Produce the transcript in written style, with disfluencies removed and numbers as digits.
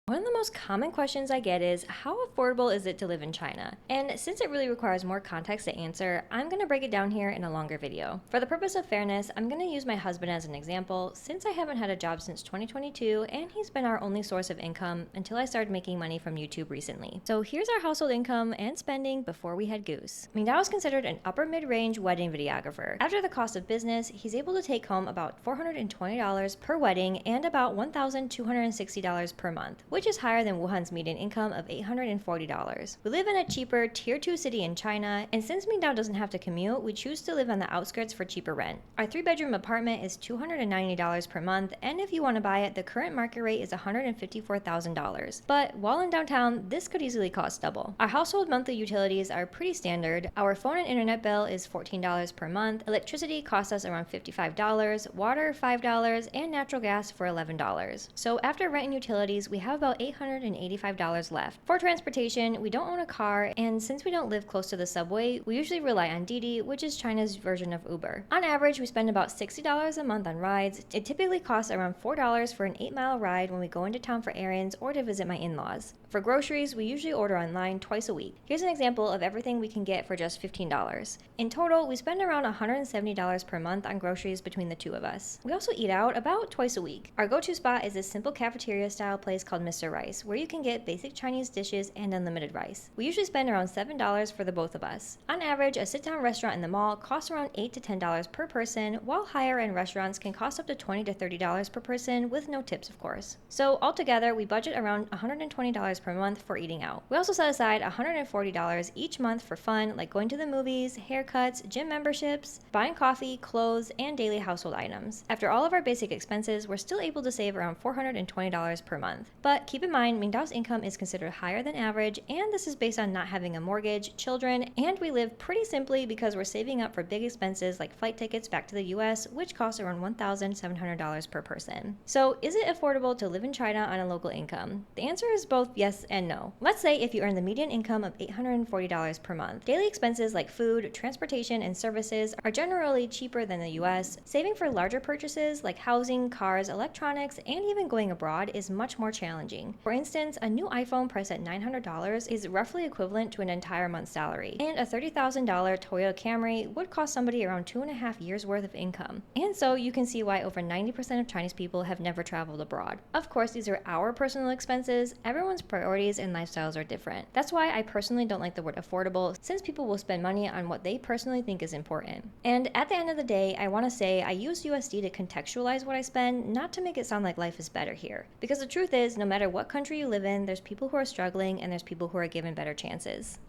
One of the most common questions I get is, how affordable is it to live in China? And since it really requires more context to answer, I'm going to break it down here in a longer video. For the purpose of fairness, I'm going to use my husband as an example, since I haven't had a job since 2022 and he's been our only source of income until I started making money from YouTube recently. So here's our household income and spending before we had Goose. Mingdao is considered an upper mid-range wedding videographer. After the cost of business, he's able to take home about $420 per wedding and about $1,260 per month, which is higher than Wuhan's median income of $840. We live in a cheaper Tier 2 city in China, and since Mingdao doesn't have to commute, we choose to live on the outskirts for cheaper rent. Our 3-bedroom apartment is $290 per month, and if you want to buy it, the current market rate is $154,000. But while in downtown, this could easily cost double. Our household monthly utilities are pretty standard. Our phone and internet bill is $14 per month, electricity costs us around $55, water $5, and natural gas for $11. So after rent and utilities, we have about $885 left. For transportation, we don't own a car, and since we don't live close to the subway, we usually rely on Didi, which is China's version of Uber. On average, we spend about $60 a month on rides. It typically costs around $4 for an 8-mile ride when we go into town for errands or to visit my in-laws. For groceries, we usually order online twice a week. Here's an example of everything we can get for just $15. In total, we spend around $170 per month on groceries between the two of us. We also eat out about twice a week. Our go-to spot is this simple cafeteria-style place called Mr. Rice, where you can get basic Chinese dishes and unlimited rice. We usually spend around $7 for the both of us. On average, a sit-down restaurant in the mall costs around $8 to $10 per person, while higher-end restaurants can cost up to $20 to $30 per person, with no tips, of course. So altogether, we budget around $120 per month for eating out. We also set aside $140 each month for fun, like going to the movies, haircuts, gym memberships, buying coffee, clothes, and daily household items. After all of our basic expenses, we're still able to save around $420 per month. But keep in mind, Mingdao's income is considered higher than average, and this is based on not having a mortgage, children, and we live pretty simply because we're saving up for big expenses like flight tickets back to the US, which cost around $1,700 per person. So is it affordable to live in China on a local income? The answer is both yes and no. Let's say if you earn the median income of $840 per month. Daily expenses like food, transportation, and services are generally cheaper than the US. Saving for larger purchases like housing, cars, electronics, and even going abroad is much more challenging. For instance, a new iPhone priced at $900 is roughly equivalent to an entire month's salary, and a $30,000 Toyota Camry would cost somebody around 2.5 years worth of income. And so you can see why over 90% of Chinese people have never traveled abroad. Of course, these are our personal expenses. Everyone's priorities and lifestyles are different. That's why I personally don't like the word affordable, since people will spend money on what they personally think is important. And at the end of the day, I want to say I use USD to contextualize what I spend, not to make it sound like life is better here. Because the truth is, no matter what country you live in, there's people who are struggling and there's people who are given better chances.